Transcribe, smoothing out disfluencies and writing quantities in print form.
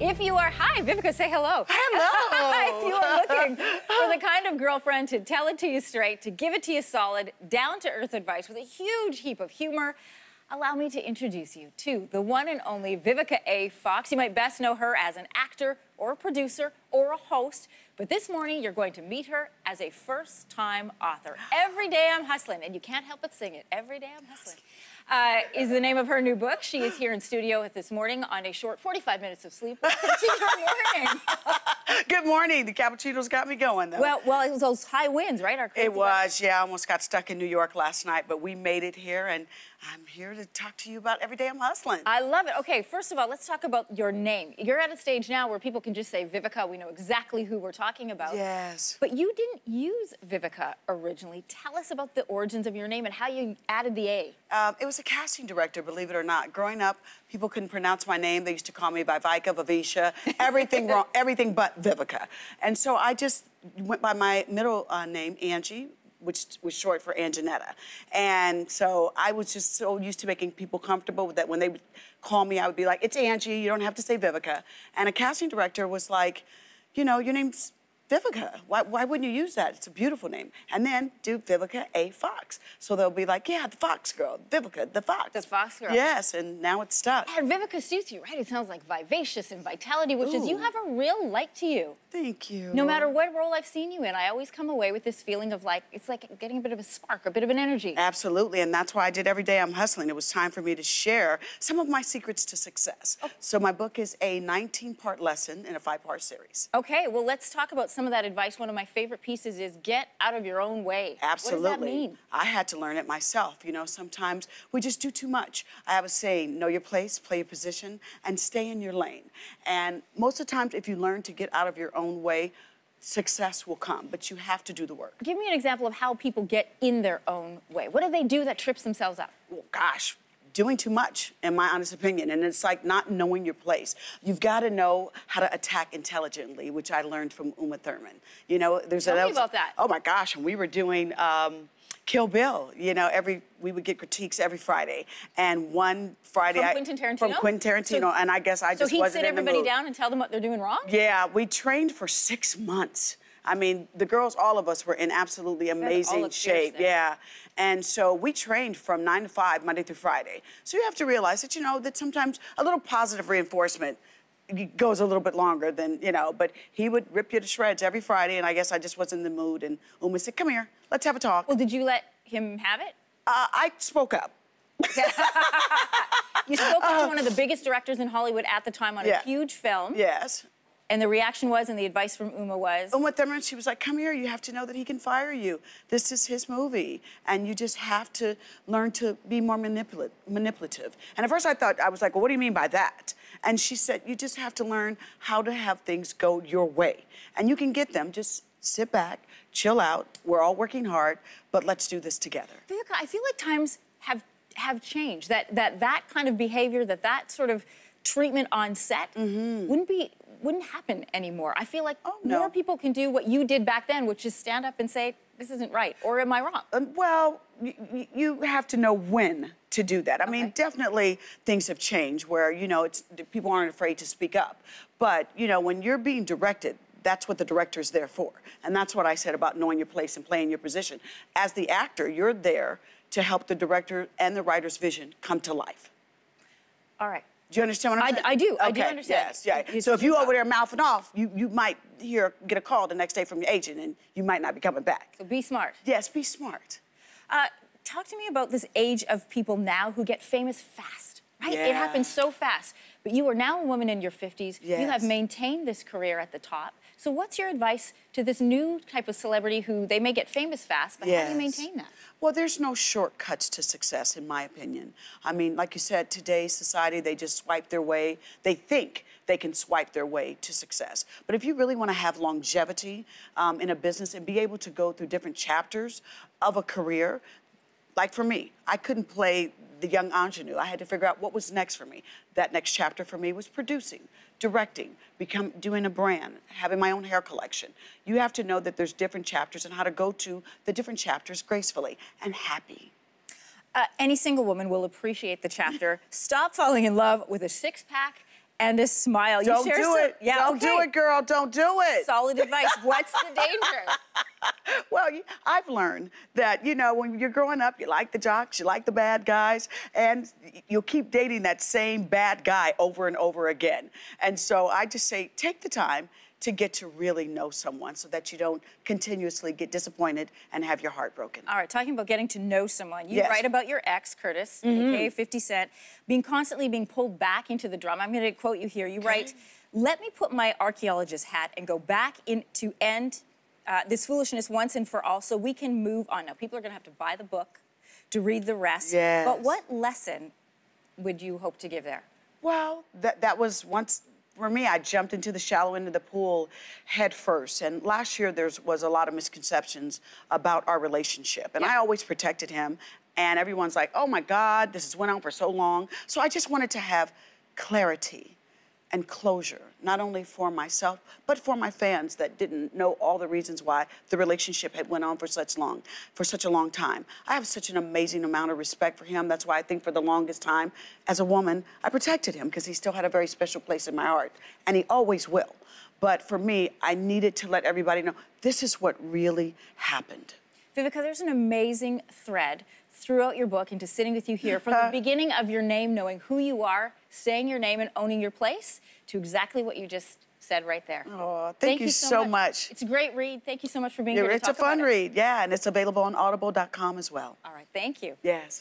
If you are, hi, Vivica, say hello. Hello. If you are looking for the kind of girlfriend to tell it to you straight, to give it to you solid, down-to-earth advice with a huge heap of humor, allow me to introduce you to the one and only Vivica A. Fox. You might best know her as an actor or a producer or a host, but this morning you're going to meet her as a first-time author. Every Day I'm Hustling, and you can't help but sing it. Every Day I'm Hustling. Is the name of her new book. She is here in studio with this morning on a short 45 minutes of sleep. Welcome to your morning. Good morning. The cappuccino's got me going, though. Well, it was those high winds, right? It was, yeah. I almost got stuck in New York last night, but we made it here, and I'm here to talk to you about Every Day I'm Hustling. I love it. Okay, first of all, let's talk about your name. You're at a stage now where people can just say Vivica. We know exactly who we're talking about. Yes. But you didn't use Vivica originally. Tell us about the origins of your name and how you added the A. It was a casting director, believe it or not. Growing up, people couldn't pronounce my name. They used to call me Vivica, Vivica, everything wrong, everything but Vivica. And so I just went by my middle name, Angie, which was short for Anjanetta. And so I was just so used to making people comfortable with that. When they would call me, I would be like, it's Angie, you don't have to say Vivica. And a casting director was like, you know, your name's Vivica. Why wouldn't you use that? It's a beautiful name. And then do Vivica A. Fox. So they'll be like, yeah, the Fox girl, Vivica, the Fox. The Fox girl. Yes, and now it's stuck. And Vivica suits you, right? It sounds like vivacious and vitality, which is you have a real light to you. Thank you. No matter what role I've seen you in, I always come away with this feeling of like, it's like getting a bit of a spark, a bit of an energy. Absolutely, and that's why I did Every Day I'm Hustling. It was time for me to share some of my secrets to success. Oh. So my book is a 19-part lesson in a 5-part series. Okay, well, let's talk about some of that advice. One of my favorite pieces is get out of your own way. Absolutely. What does that mean? I had to learn it myself. You know, sometimes we just do too much. I have a saying, know your place, play your position, and stay in your lane. And most of the times, if you learn to get out of your own way, success will come, but you have to do the work. Give me an example of how people get in their own way. What do they do that trips themselves up? Well, gosh, doing too much, in my honest opinion, and it's like not knowing your place. You've got to know how to attack intelligently, which I learned from Uma Thurman. You know, Tell me about that. Oh my gosh, and we were doing Kill Bill. You know, we would get critiques every Friday, and one Friday from Quentin Tarantino. From Quentin Tarantino, and I guess I just wasn't in the mood. So he'd sit everybody down and tell them what they're doing wrong? Yeah, we trained for 6 months. I mean, the girls, all of us were in absolutely amazing shape. Yeah. And so we trained from 9 to 5, Monday through Friday. So you have to realize that, you know, that sometimes a little positive reinforcement goes a little bit longer than, you know, but he would rip you to shreds every Friday, and I guess I just wasn't in the mood, and Uma said, come here, let's have a talk. Well, did you let him have it? I spoke up. You spoke up to one of the biggest directors in Hollywood at the time on a huge film. Yes. And the reaction was, and the advice from Uma was? Uma Thurman, she was like, come here, you have to know that he can fire you. This is his movie. And you just have to learn to be more manipulative. And at first I was like, well, what do you mean by that? And she said, you just have to learn how to have things go your way. And you can get them, just sit back, chill out. We're all working hard, but let's do this together. Vivica, I feel like times have changed. That kind of behavior, that sort of treatment on set wouldn't happen anymore. I feel like more people can do what you did back then, which is stand up and say, this isn't right, or am I wrong? Well, you have to know when to do that. I mean, definitely things have changed where, you know, people aren't afraid to speak up. But, you know, when you're being directed, that's what the director is there for. And that's what I said about knowing your place and playing your position. As the actor, you're there to help the director and the writer's vision come to life. All right. Do you understand what I'm saying? I do. Okay. I do understand. Yes, yeah. So if you over there mouthing off, you might get a call the next day from your agent, and you might not be coming back. So be smart. Yes, be smart. Talk to me about this age of people now who get famous fast, right? Yeah. It happens so fast. But you are now a woman in your 50s. Yes. You have maintained this career at the top. So what's your advice to this new type of celebrity who they may get famous fast, but how do you maintain that? Well, there's no shortcuts to success, in my opinion. I mean, like you said, today's society, they just swipe their way. They think they can swipe their way to success. But if you really want to have longevity in a business and be able to go through different chapters of a career, like for me, I couldn't play the young ingenue. I had to figure out what was next for me. That next chapter for me was producing, directing, doing a brand, having my own hair collection. You have to know that there's different chapters and how to go to the different chapters gracefully and happy. Any single woman will appreciate the chapter, Stop Falling in Love with a Six-Pack and a smile. Don't you share do it. Yeah, Don't do it, girl. Don't do it. Solid advice. What's the danger? Well, I've learned that, you know, when you're growing up, you like the jocks, you like the bad guys, and you'll keep dating that same bad guy over and over again. And so I just say, take the time to get to really know someone so that you don't continuously get disappointed and have your heart broken. All right, talking about getting to know someone. You Yes. write about your ex, Curtis, aka 50 Cent, constantly being pulled back into the drama. I'm going to quote you here. You write, "Let me put my archaeologist hat and go back in to end this foolishness once and for all so we can move on." Now, people are going to have to buy the book to read the rest. Yes. But what lesson would you hope to give there? Well, that was once, for me, I jumped into the shallow end of the pool head first. And last year, there was a lot of misconceptions about our relationship. And I always protected him. And everyone's like, oh my God, this has went on for so long. So I just wanted to have clarity and closure, not only for myself, but for my fans that didn't know all the reasons why the relationship had went on for such a long time. I have such an amazing amount of respect for him. That's why I think for the longest time, as a woman, I protected him because he still had a very special place in my heart, and he always will. But for me, I needed to let everybody know this is what really happened. Vivica, there's an amazing thread throughout your book into sitting with you here from the beginning of your name, knowing who you are, saying your name and owning your place, to exactly what you just said right there. Oh, thank you so much. It's a great read. Thank you so much for being here to It's a talk about fun it. read, yeah, and it's available on audible.com as well. All right, thank you. Yes.